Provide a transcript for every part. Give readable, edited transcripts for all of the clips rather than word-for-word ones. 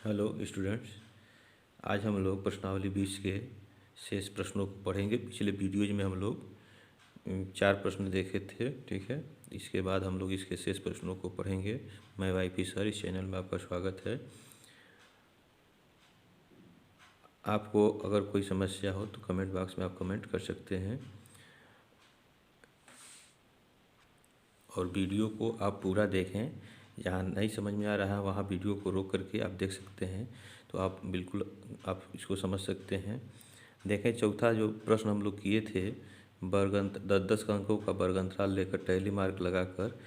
Hello students. आज हम लोग प्रश्नावली 20 के शेष प्रश्नों को पढ़ेंगे। पिछले वीडियोज में हम लोग 4 प्रश्न देखे थे, ठीक है। इसके बाद हम लोग इसके शेष प्रश्नों को पढ़ेंगे। मैं वाईपी सर, इस चैनल में आपका स्वागत है। आपको अगर कोई समस्या हो तो कमेंट बॉक्स में आप कमेंट कर सकते हैं, और वीडियो को आप पूरा देखें। जहाँ नहीं समझ में आ रहा है वहाँ वीडियो को रोक करके आप देख सकते हैं, तो आप बिल्कुल आप इसको समझ सकते हैं। देखें, चौथा जो प्रश्न हम लोग किए थे, वर्ग 10 अंकों का वर्ग अंतराल लेकर टैली मार्क लगाकर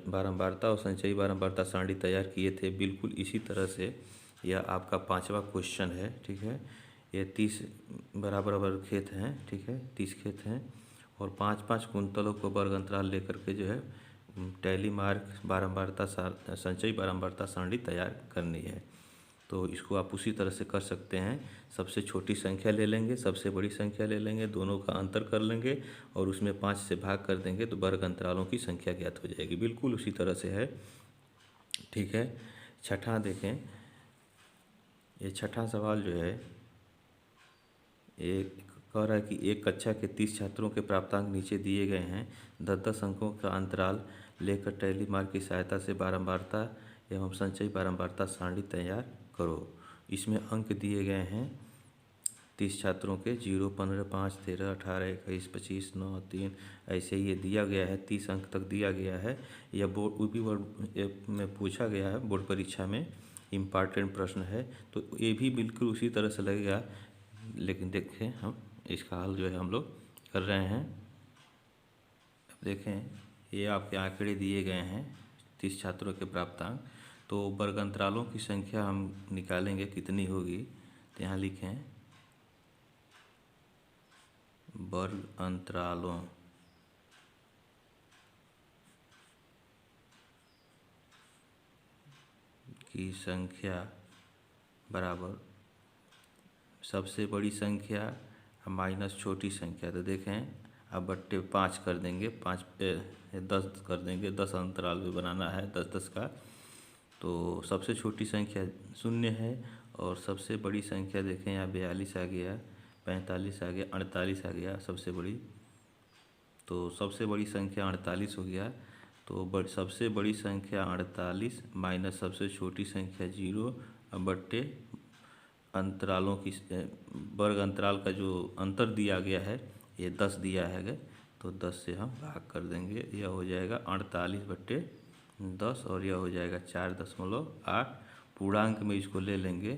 बारंबारता और संचयी बारंबारता सारणी तैयार किए थे। बिल्कुल इसी तरह से यह आपका 5वां क्वेश्चन है, ठीक है। ये 30 बराबर वर्ग खेत हैं, ठीक है, 30 खेत हैं, और 5-5 कुंतलों को वर्ग अंतराल लेकर के जो है टैली मार्क बारंबारता संचयी बारंबारता सारणी तैयार करनी है। तो इसको आप उसी तरह से कर सकते हैं। सबसे छोटी संख्या ले लेंगे, सबसे बड़ी संख्या ले लेंगे, दोनों का अंतर कर लेंगे और उसमें 5 से भाग कर देंगे तो वर्ग अंतरालों की संख्या ज्ञात हो जाएगी। बिल्कुल उसी तरह से है, ठीक है। छठा देखें, ये छठा सवाल जो है एक कह रहा है कि एक कक्षा के 30 छात्रों के प्राप्तांक नीचे दिए गए हैं। 10-10 अंकों का अंतराल लेकर टैली मार्क की सहायता से बारंबारता एवं संचयी बारंबारता सारणी तैयार करो। इसमें अंक दिए गए हैं 30 छात्रों के 0, 15, 5, 13, 18, 21, 25, 9, 3, ऐसे ये दिया गया है। 30 अंक तक दिया गया है। यह बोर्ड यूपी बोर्ड में पूछा गया है, बोर्ड परीक्षा में इम्पॉर्टेंट प्रश्न है। तो ये भी बिल्कुल उसी तरह से लगेगा, लेकिन देखें हम इसका हल जो है हम लोग कर रहे हैं। अब देखें, ये आपके आंकड़े दिए गए हैं 30 छात्रों के प्राप्तांक। तो वर्ग अंतरालों की संख्या हम निकालेंगे कितनी होगी, तो यहाँ लिखें वर्ग अंतरालों की संख्या बराबर सबसे बड़ी संख्या माइनस छोटी संख्या। तो देखें, अब बट्टे 5 कर देंगे, 10 कर देंगे, 10 अंतराल भी बनाना है 10-10 का। तो सबसे छोटी संख्या 0 है और सबसे बड़ी संख्या देखें यहाँ 42 आ गया, 45 आ गया, 48 आ गया सबसे बड़ी। तो सबसे बड़ी संख्या 48 हो गया। तो सबसे बड़ी संख्या 48 माइनस सबसे छोटी संख्या 0 बट्टे अंतरालों की वर्ग अंतराल का जो अंतर दिया गया है ये 10 दिया है, तो 10 से हम भाग कर देंगे। यह हो जाएगा 48/10 और यह हो जाएगा 4.8। पूर्णांक में इसको ले लेंगे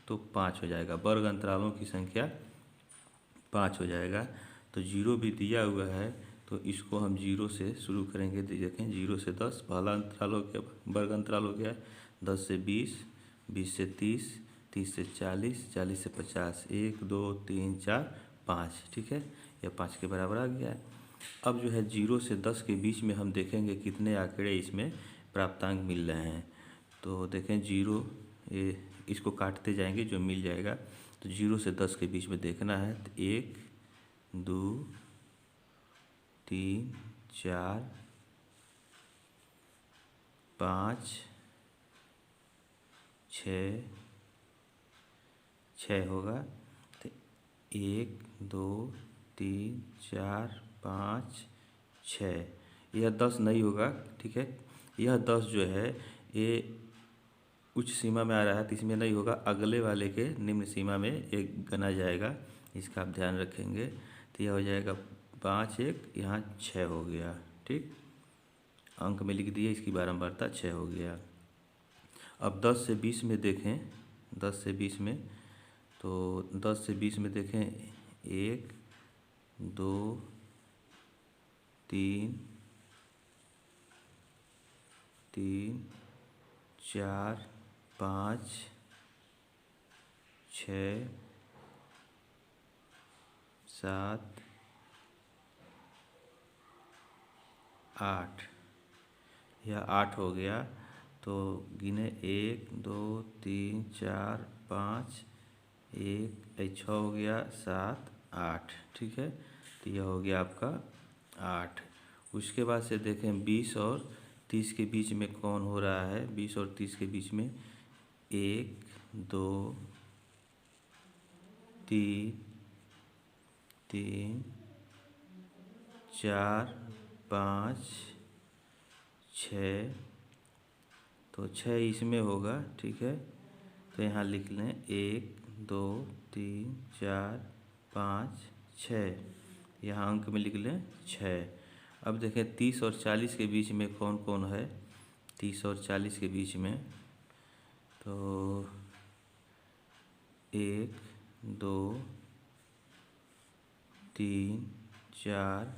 तो 5 हो जाएगा। वर्ग अंतरालों की संख्या 5 हो जाएगा। तो 0 भी दिया हुआ है, तो इसको हम 0 से शुरू करेंगे। देखें, 0 से 10 पहला अंतराल हो गया, वर्ग अंतराल हो गया। 10 से 20, 20 से 30, 30 से 40, 40 से 50, 1, 2, 3, 4, 5, ठीक है। यह 5 के बराबर आ गया है। अब जो है 0 से 10 के बीच में हम देखेंगे कितने आंकड़े इसमें प्राप्तांक मिल रहे हैं। तो देखें 0, ये इसको काटते जाएंगे जो मिल जाएगा। तो 0 से 10 के बीच में देखना है, तो 1, 2, 3, 4, 5, 6 होगा। तो 1, 2, 3, 4, 5, 6, यह 10 नहीं होगा, ठीक है। यह 10 जो है ये उच्च सीमा में आ रहा है तो इसमें नहीं होगा, अगले वाले के निम्न सीमा में एक गना जाएगा, इसका आप ध्यान रखेंगे। तो यह हो जाएगा 5, 1, यहाँ 6 हो गया, ठीक। अंक में लिख दिए, इसकी बारंबारता 6 हो गया। अब 10 से 20 में देखें, 10 से 20 में, तो 10 से 20 में देखें 1, 2, 3, 4, 5, 6, 7, 8, यह 8 हो गया। तो गिने 1, 2, 3, 4, 5, 1, 6 हो गया, 7, 8, ठीक है। तो यह हो गया आपका 8। उसके बाद से देखें 20 और 30 के बीच में कौन हो रहा है। 20 और 30 के बीच में 1 2 3 3 4 5 6, तो 6 इसमें होगा, ठीक है। तो यहाँ लिख लें 1 2 3 4 5 6, यहाँ अंक में लिख लें 6। अब देखें 30 और 40 के बीच में कौन कौन है। 30 और 40 के बीच में तो 1 2 3 4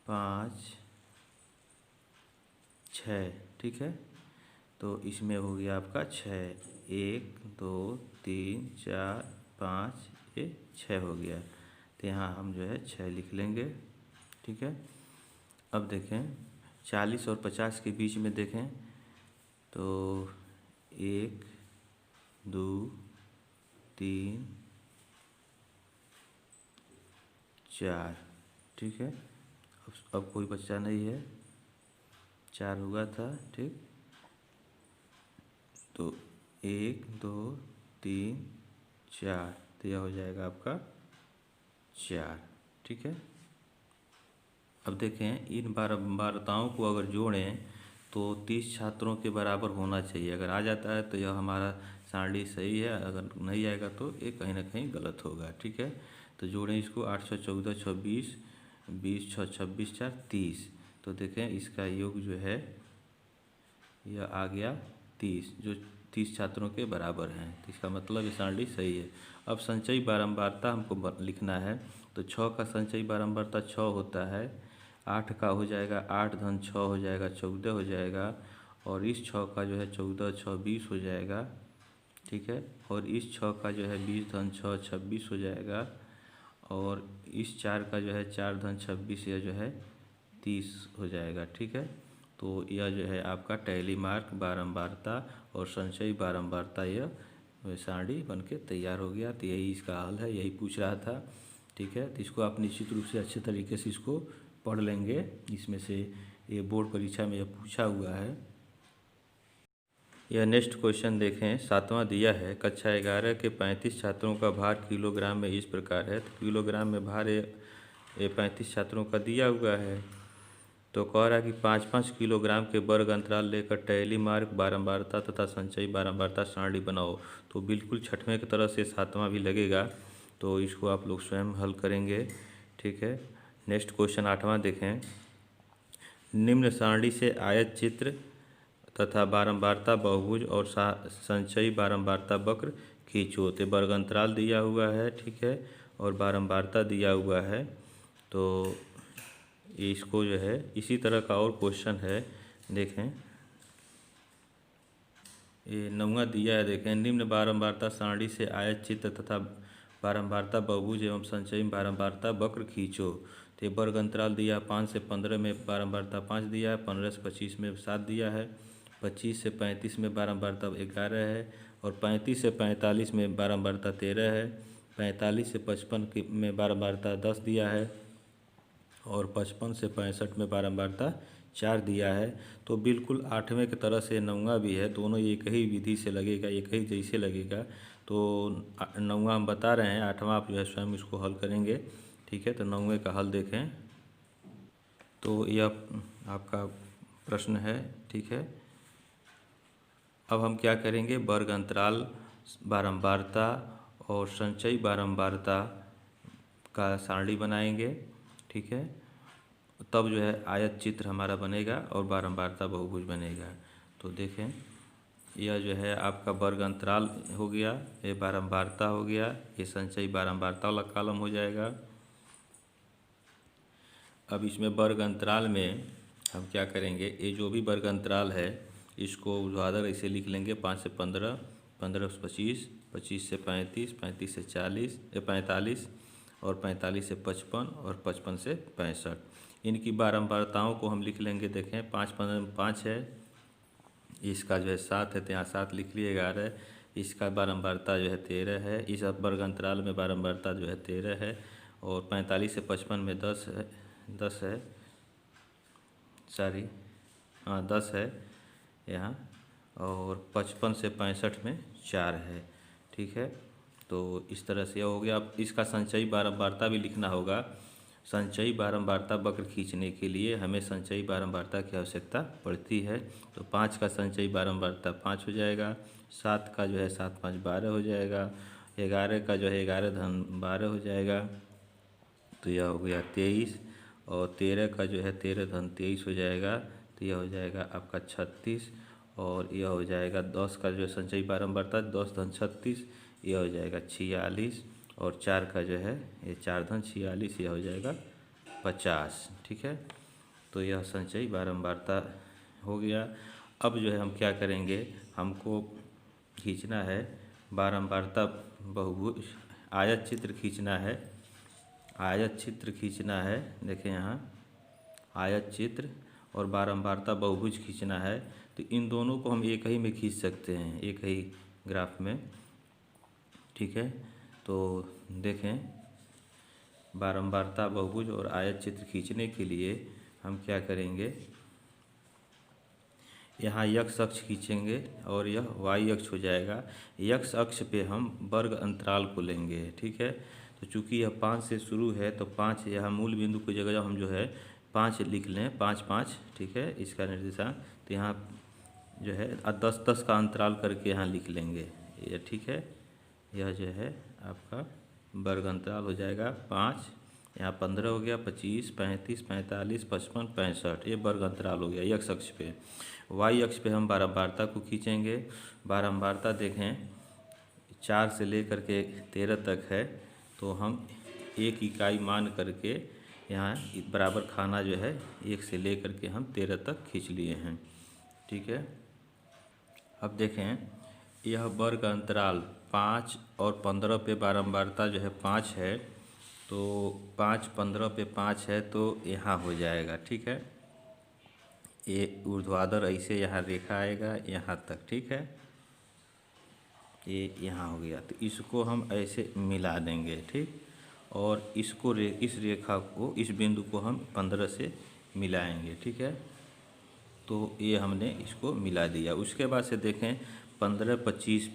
5 6, ठीक है। तो इसमें हो गया आपका 6, 1 2 3 4 5, ये 6 हो गया। तो यहाँ हम जो है 6 लिख लेंगे, ठीक है। अब देखें 40 और 50 के बीच में देखें तो 1 2 3 4, ठीक है। अब कोई बच्चा नहीं है, 4 हुआ था, ठीक। तो 1 2 3 4, तो यह हो जाएगा आपका 4, ठीक है। अब देखें इन बारंबारताओं को अगर जोड़ें तो 30 छात्रों के बराबर होना चाहिए। अगर आ जाता है तो यह हमारा सारणी सही है, अगर नहीं आएगा तो ये कहीं ना कहीं गलत होगा, ठीक है। तो जोड़ें इसको 8 6 14 26, 20 6 26 4 30। तो देखें इसका योग जो है यह आ गया 30, जो 30 छात्रों के बराबर हैं। तो इसका मतलब ये सारणी सही है। अब संचयी बारंबारता हमको लिखना है। तो 6 का संचयी बारंबारता 6 होता है, 8 का हो जाएगा 8 धन 6 हो जाएगा 14 हो जाएगा, और इस 6 का जो है 14 6 20 हो जाएगा, ठीक है। और इस 6 का जो है 20 धन 6 26 हो जाएगा, और इस 4 का जो है 4 धन 26 यह जो है 30 हो जाएगा, ठीक है। तो यह जो है आपका टैली मार्क बारंबारता और संचयी बारंबारता यह सारणी बन के तैयार हो गया। तो यही इसका हल है, यही पूछ रहा था, ठीक है। तो इसको आप निश्चित रूप से अच्छे तरीके से इसको पढ़ लेंगे। इसमें से ये बोर्ड परीक्षा में यह पूछा हुआ है। यह नेक्स्ट क्वेश्चन देखें, 7वां दिया है, कक्षा 11 के 35 छात्रों का भार किलोग्राम में इस प्रकार है। तो किलोग्राम में भार ये 35 छात्रों का दिया हुआ है। तो कह रहा है कि 5-5 किलोग्राम के वर्ग अंतराल लेकर टैली मार्क बारंबारता तथा संचयी बारंबारता सारणी बनाओ। तो बिल्कुल छठवें की तरह से 7वां भी लगेगा, तो इसको आप लोग स्वयं हल करेंगे, ठीक है। नेक्स्ट क्वेश्चन 8वां देखें, निम्न सारणी से आयत चित्र तथा बारंबारता बहुभुज और संचयी बारंबारता वक्र खींचो। तो वर्ग अंतराल दिया हुआ है, ठीक है, और बारंबारता दिया हुआ है। तो इसको जो है इसी तरह का और क्वेश्चन है, देखें ये 9वां दिया है। देखें निम्न बारंबारता सारणी से आयत चित्र तथा बारंबारता बहुभुज एवं संचयी बारंबारता वक्र खींचो। तो वर्ग अंतराल दिया 5 से 15 में बारंबारता 5 दिया है, 15 से 25 में 7 दिया है, 25 से 35 में बारंबारता 11 है, और 35 से 45 में बारंबारता 13 है, 45 से 55 में बारंबारता 10 दिया है, और 55 से 65 में बारंबारता 4 दिया है। तो बिल्कुल 8वें की तरह से 9वां भी है, दोनों एक ही विधि से लगेगा, एक ही जैसे लगेगा। तो 9वां हम बता रहे हैं, 8वां आप जो है स्वयं इसको हल करेंगे, ठीक है। तो 9वें का हल देखें। तो यह आपका प्रश्न है, ठीक है। अब हम क्या करेंगे, वर्ग अंतराल बारंबारता और संचयी बारंबारता का सारणी बनाएंगे, ठीक है। तब जो है आयत चित्र हमारा बनेगा और बारंबारता बहुभुज बनेगा। तो देखें यह जो है आपका वर्ग अंतराल हो गया, ये बारंबारता हो गया, ये संचयी बारंबारता वाला कॉलम हो जाएगा। अब इसमें वर्ग अंतराल में हम क्या करेंगे, ये जो भी वर्ग अंतराल है इसको ऊर्ध्वाधर ऐसे लिख लेंगे, 5 से 15, 15 से 25, 25 से 35, 35 से 40 45, और 45 से 55, और 55 से 65। इनकी बारंबारताओं को हम लिख लेंगे। देखें 5 15 में 5 है, इसका जो है 7 है, तो यहाँ 7 लिख लिए। 11 इसका बारंबारता जो है 13 है, इस वर्ग अंतराल में बारंबारता जो है 13 है, और 45 से 55 में 10 है, 10 है, 10 है यहाँ, और 55 से 65 में 4 है। ठीक है, तो इस तरह से हो गया। अब इसका संचयी बारंबारता भी लिखना होगा। संचयी बारंबारता वक्र खींचने के लिए हमें संचयी बारंबारता की आवश्यकता पड़ती है। तो 5 का संचयी बारंबारता 5 हो जाएगा, 7 का जो है 7 5 12 हो जाएगा, 11 का जो है 11 धन 12 हो जाएगा, तो यह हो गया 23, और 13 का जो है 13 धन 23 हो जाएगा, तो यह हो जाएगा आपका 36, और यह हो जाएगा 10 का जो संचयी बारंबारता 10 धन 36, यह हो जाएगा 46, और 4 का जो है ये 4 धन 46, यह हो जाएगा 50। ठीक है, तो यह संचयी बारंबारता हो गया। अब जो है हम क्या करेंगे, हमको खींचना है बारंबारता बहुभुज, आयत चित्र खींचना है। आयत चित्र खींचना है, देखें यहाँ आयत चित्र और बारंबारता बहुभुज खींचना है। तो इन दोनों को हम एक ही में खींच सकते हैं, एक ही ग्राफ में। ठीक है, तो देखें बारंबारता बहुभुज और आयत चित्र खींचने के लिए हम क्या करेंगे, यहाँ x अक्ष खींचेंगे और यह y अक्ष हो जाएगा। x अक्ष पे हम वर्ग अंतराल को लेंगे। ठीक है, तो चूंकि यह 5 से शुरू है तो 5 यहाँ मूल बिंदु की जगह हम जो है 5 लिख लें, 5 5। ठीक है, इसका निर्देशांक तो यहाँ जो है 10 10 का अंतराल करके यहाँ लिख लेंगे ये। ठीक है, यह जो है आपका वर्ग अंतराल हो जाएगा 5, यहाँ 15 हो गया, 25 35 45 55 65, ये वर्ग अंतराल हो गया x अक्ष पे। y अक्ष पे हम बारंबारता को खींचेंगे। बारंबारता देखें 4 से लेकर के 13 तक है, तो हम 1 इकाई मान करके यहाँ बराबर खाना जो है 1 से लेकर के हम 13 तक खींच लिए हैं। ठीक है, अब देखें यह वर्ग अंतराल 5 और 15 पे बारंबारता जो है 5 है, तो 5 15 पे 5 है, तो यहाँ हो जाएगा। ठीक है, ये ऊर्ध्वाधर ऐसे यहाँ रेखा आएगा यहाँ तक। ठीक है, ये यहाँ हो गया, तो इसको हम ऐसे मिला देंगे। ठीक, और इसको इस रेखा को, इस बिंदु को हम 15 से मिलाएंगे। ठीक है, तो ये हमने इसको मिला दिया। उसके बाद से देखें 15 25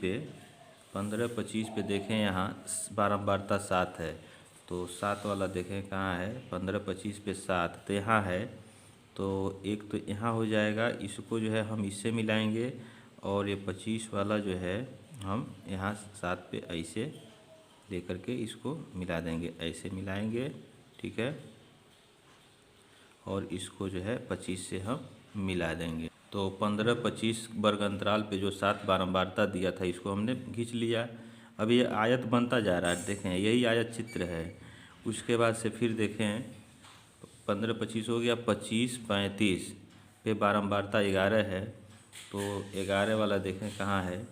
पे देखें यहाँ बारंबारता 7 है, तो 7 वाला देखें कहाँ है, 15 25 पे 7 तो यहाँ है, तो एक तो यहाँ हो जाएगा, इसको जो है हम इससे मिलाएंगे, और ये 25 वाला जो है हम यहाँ 7 पे ऐसे दे करके इसको मिला देंगे, ऐसे मिलाएंगे। ठीक है, और इसको जो है 25 से हम मिला देंगे। तो 15 25 वर्ग अंतराल पे जो 7 बारंबारता दिया था इसको हमने खींच लिया। अब ये आयत बनता जा रहा है, देखें यही आयत चित्र है। उसके बाद से फिर देखें 15 25 हो गया, 25 35 पे बारंबारता 11 है, तो 11 वाला देखें कहाँ है,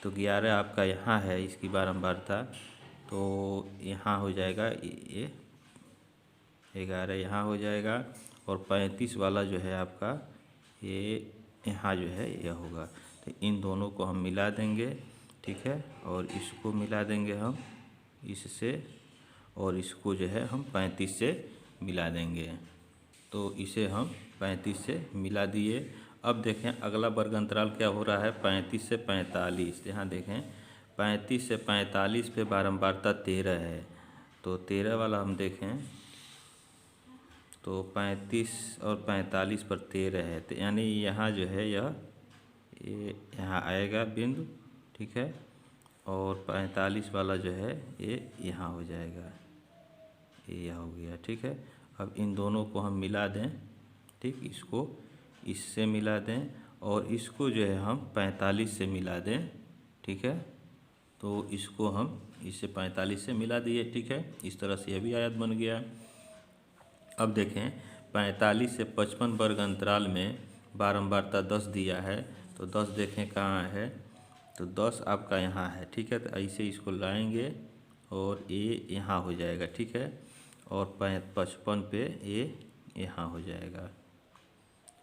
तो 11 आपका यहाँ है, इसकी बारंबारता तो यहाँ हो जाएगा, ये 11 यहाँ हो जाएगा, और 35 वाला जो है आपका ये यहाँ जो है यह होगा। तो इन दोनों को हम मिला देंगे। ठीक है, और इसको मिला देंगे हम इससे, और इसको जो है हम 35 से मिला देंगे। तो इसे हम 35 से मिला दिए। अब देखें अगला वर्ग अंतराल क्या हो रहा है, 35 से 45। यहाँ देखें 35 से 45 पे बारंबारता 13 है, तो 13 वाला हम देखें तो 35 और 45 पर 13 है, तो यानी यहाँ जो है ये यहाँ आएगा बिंदु। ठीक है, और 45 वाला जो है ये यहाँ हो जाएगा, ये यहाँ हो गया। ठीक है, अब इन दोनों को हम मिला दें। ठीक, इसको इससे मिला दें, और इसको जो है हम 45 से मिला दें। ठीक है, तो इसको हम इससे 45 से मिला दिए। ठीक है, इस तरह से यह भी आयत बन गया। अब देखें 45 से 55 वर्ग अंतराल में बारंबारता 10 दिया है, तो 10 देखें कहाँ है, तो 10 आपका यहाँ है। ठीक है, तो ऐसे इसको लाएंगे और ये यहाँ हो जाएगा। ठीक है, और 55 पे ये यहाँ हो जाएगा।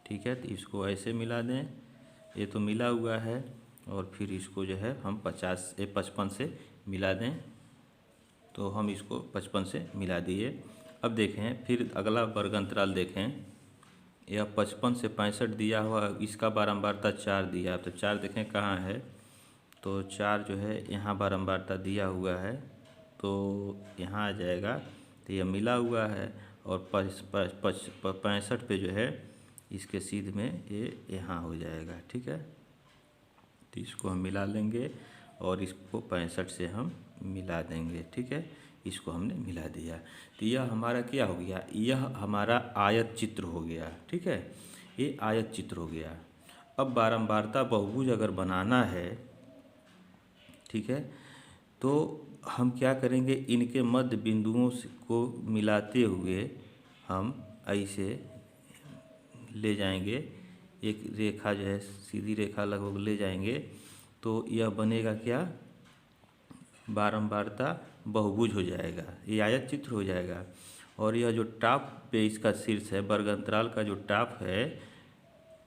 ठीक है, तो इसको ऐसे मिला दें, ये तो मिला हुआ है, और फिर इसको जो है हम 55 से मिला दें, तो हम इसको 55 से मिला दिए। अब देखें फिर अगला वर्ग अंतराल देखें, यह 55 से 65 दिया हुआ, इसका बारंबारता 4 दिया है। तो 4 देखें कहाँ है, तो 4 जो है यहाँ बारंबारता दिया हुआ है, तो यहाँ आ जाएगा। तो यह मिला हुआ है और 65 पे जो है इसके सीध में ये यहाँ हो जाएगा। ठीक है, तो इसको हम मिला लेंगे और इसको 65 से हम मिला देंगे। ठीक है, इसको हमने मिला दिया। तो यह हमारा क्या हो गया, यह हमारा आयत चित्र हो गया। ठीक है, ये आयत चित्र हो गया। अब बारंबारता बहुभुज अगर बनाना है, ठीक है, तो हम क्या करेंगे, इनके मध्य बिंदुओं को मिलाते हुए हम ऐसे ले जाएंगे, एक रेखा जो है सीधी रेखा लगभग ले जाएंगे, तो यह बनेगा क्या, बारंबारता बहुभुज हो जाएगा, ये आयत चित्र हो जाएगा। और यह जो टॉप पे इसका शीर्ष है, वर्गंतराल का जो टॉप है,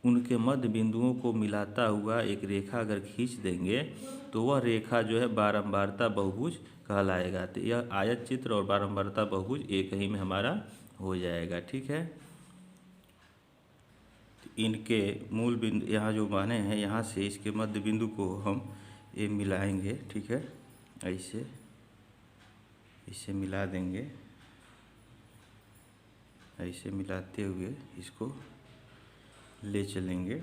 उनके मध्य बिंदुओं को मिलाता हुआ एक रेखा अगर खींच देंगे तो वह रेखा जो है बारंबारता बहुभुज कहलाएगा। तो यह आयत चित्र और बारंबारता बहुभुज एक ही में हमारा हो जाएगा। ठीक है, इनके मूल बिंदु यहाँ जो माने हैं, यहाँ से इसके मध्य बिंदु को हम ये मिलाएंगे। ठीक है, ऐसे इसे मिला देंगे, ऐसे मिलाते हुए इसको ले चलेंगे।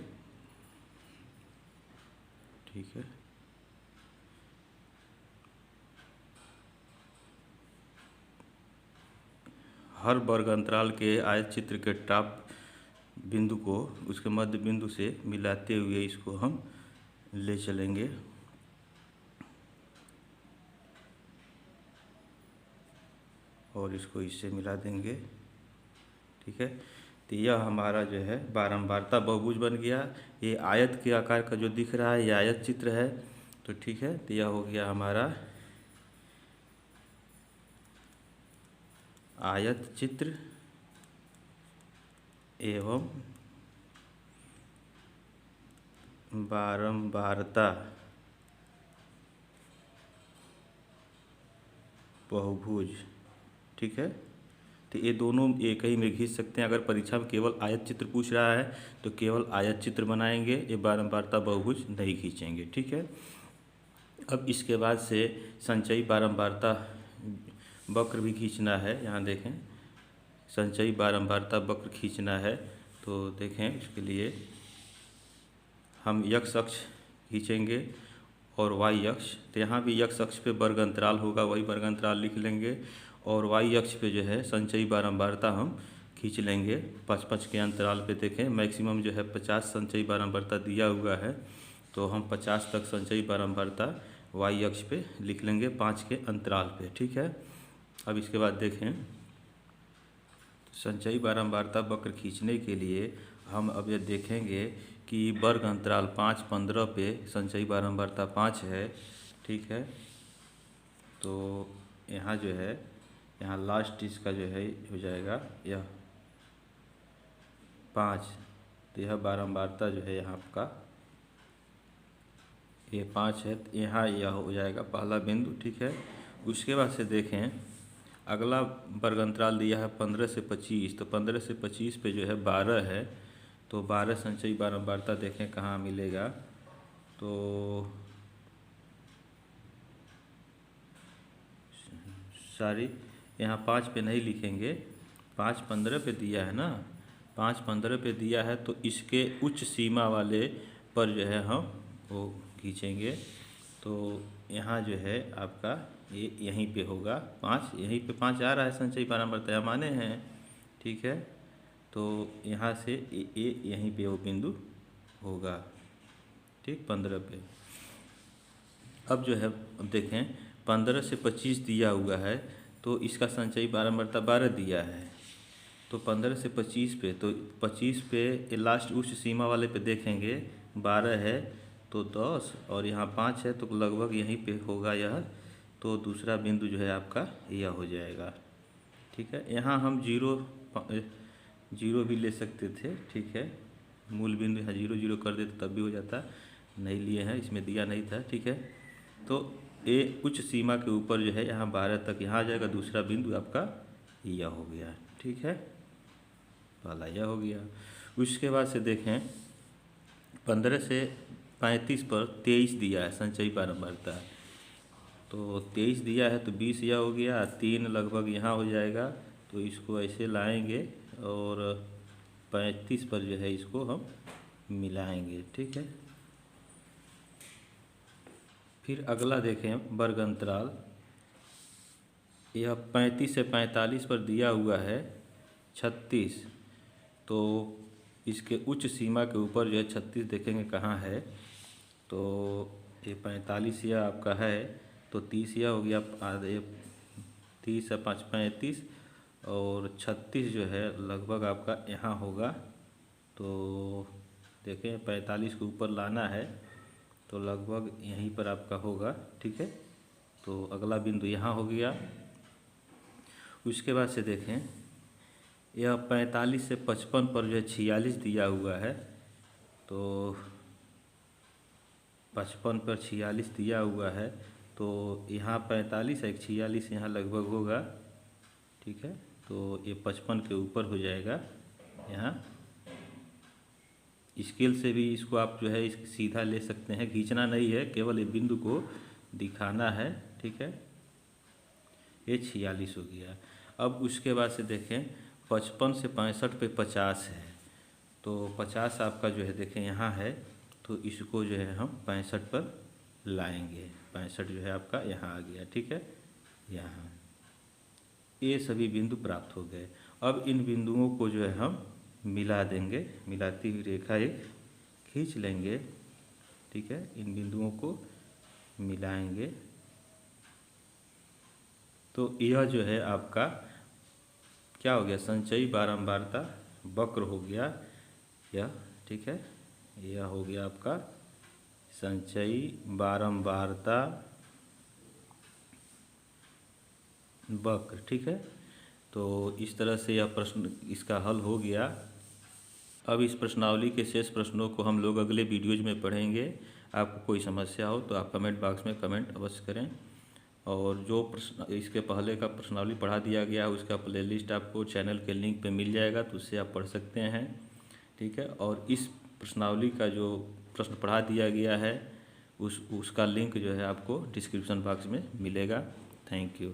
ठीक है, हर वर्ग अंतराल के आयत चित्र के टॉप बिंदु को उसके मध्य बिंदु से मिलाते हुए इसको हम ले चलेंगे। और इसको इससे मिला देंगे। ठीक है, तो यह हमारा जो है बारंबारता बहुभुज बन गया। ये आयत के आकार का जो दिख रहा है, ये आयत चित्र है। तो ठीक है, तो यह हो गया हमारा आयत चित्र एवं बारंबारता बहुभुज। ठीक है, तो ये दोनों एक ही में खींच सकते हैं। अगर परीक्षा में केवल आयत चित्र पूछ रहा है तो केवल आयत चित्र बनाएंगे, ये बारंबारता बहुभुज नहीं खींचेंगे। ठीक है, अब इसके बाद से संचयी बारंबारता वक्र भी खींचना है। यहाँ देखें, संचयी बारंबारता वक्र खींचना है, तो देखें इसके लिए हम x अक्ष खींचेंगे और y अक्ष। तो यहाँ भी x अक्ष पे वर्ग अंतराल होगा, वही वर्ग अंतराल लिख लेंगे। और y अक्ष पे जो है संचयी बारंबारता हम खींच लेंगे 5-5 के अंतराल पे। देखें मैक्सिमम जो है 50 संचयी बारंबारता दिया हुआ है, तो हम 50 तक संचयी बारंबारता y अक्ष पे लिख लेंगे 5 के अंतराल पे। ठीक है, अब इसके बाद देखें, संचयी बारंबारता वक्र खींचने के लिए हम अब ये देखेंगे कि वर्ग अंतराल 5-15 पे संचयी बारंबारता 5 है। ठीक है, तो यहाँ जो है, यहाँ लास्ट इसका जो है हो जाएगा यह 5। तो यह बारंबारता जो है यहाँ का ये 5 है, तो यहाँ यह हो जाएगा पहला बिंदु। ठीक है, उसके बाद से देखें अगला वर्ग अंतराल दिया है 15 से 25। तो 15 से 25 पे जो है 12 है, तो 12 संचयी बारंबारता देखें कहाँ मिलेगा, तो सॉरी यहाँ 5 पे नहीं लिखेंगे, 5-15 पे दिया है ना, 5-15 पे दिया है, तो इसके उच्च सीमा वाले पर जो है हम वो खींचेंगे। तो यहाँ जो है आपका ये यहीं पे होगा 5, यहीं पे 5 आ रहा है संचयी बारंबारता माने हैं। ठीक है, तो यहाँ से ये यहीं पे वो बिंदु होगा। ठीक, 15 पे। अब जो है, अब देखें 15 से 25 दिया हुआ है, तो इसका संचयी बारंबारता 12 दिया है। तो 15 से 25 पे, तो 25 पे लास्ट उच्च सीमा वाले पे देखेंगे 12 है, तो 10 और यहाँ 5 है, तो लगभग यहीं पे होगा यह। तो दूसरा बिंदु जो है आपका यह हो जाएगा। ठीक है, यहाँ हम जीरो भी ले सकते थे। ठीक है, मूल बिंदु यहाँ 0-0 कर देते तब भी हो जाता, नहीं लिए हैं, इसमें दिया नहीं था। ठीक है, तो ये उच्च सीमा के ऊपर जो है यहाँ 12 तक यहाँ आ जाएगा, दूसरा बिंदु आपका यह हो गया। ठीक है, पहला यह हो गया। उसके बाद से देखें 15 से 35 पर 23 दिया है, संचयी बारंबारता। तो 23 दिया है तो 20 यह हो गया, 3 लगभग यहाँ हो जाएगा। तो इसको ऐसे लाएंगे और 35 पर जो है इसको हम मिलाएंगे, ठीक है। फिर अगला देखें वर्ग अंतराल, यह 35 से 45 पर दिया हुआ है 36। तो इसके उच्च सीमा के ऊपर जो है 36 देखेंगे कहाँ है। तो ये 45 यह आपका है, तो 30 यह हो गया, आधे 30 या 5 35 और 36 जो है लगभग आपका यहाँ होगा। तो देखें 45 के ऊपर लाना है तो लगभग यहीं पर आपका होगा, ठीक है। तो अगला बिंदु यहाँ हो गया। उसके बाद से देखें यह 45 से 55 पर जो है 46 दिया हुआ है। तो 55 पर 46 दिया हुआ है, तो यहाँ 45 एक 46 यहाँ लगभग होगा, ठीक है। तो ये 55 के ऊपर हो जाएगा। यहाँ स्केल से भी इसको आप जो है सीधा ले सकते हैं, खींचना नहीं है, केवल ये बिंदु को दिखाना है, ठीक है। ये 46 हो गया। अब उसके बाद से देखें 55 से 65 पे 50 है। तो 50 आपका जो है देखें यहाँ है, तो इसको जो है हम 65 पर लाएंगे। 65 जो है आपका यहाँ आ गया, ठीक है। यहाँ ये सभी बिंदु प्राप्त हो गए। अब इन बिंदुओं को जो है हम मिला देंगे, मिलाती हुई रेखा एक खींच लेंगे, ठीक है। इन बिंदुओं को मिलाएंगे तो यह जो है आपका क्या हो गया, संचयी बारंबारता वक्र हो गया यह, ठीक है। यह हो गया आपका संचयी बारंबारता वक्र, ठीक है। तो इस तरह से यह प्रश्न इसका हल हो गया। अब इस प्रश्नावली के शेष प्रश्नों को हम लोग अगले वीडियोज में पढ़ेंगे। आपको कोई समस्या हो तो आप कमेंट बॉक्स में कमेंट अवश्य करें। और जो प्रश्न इसके पहले का प्रश्नावली पढ़ा दिया गया है उसका प्लेलिस्ट आपको चैनल के लिंक पे मिल जाएगा, तो उससे आप पढ़ सकते हैं, ठीक है। और इस प्रश्नावली का जो प्रश्न पढ़ा दिया गया है उसका लिंक जो है आपको डिस्क्रिप्शन बॉक्स में मिलेगा। Thank you.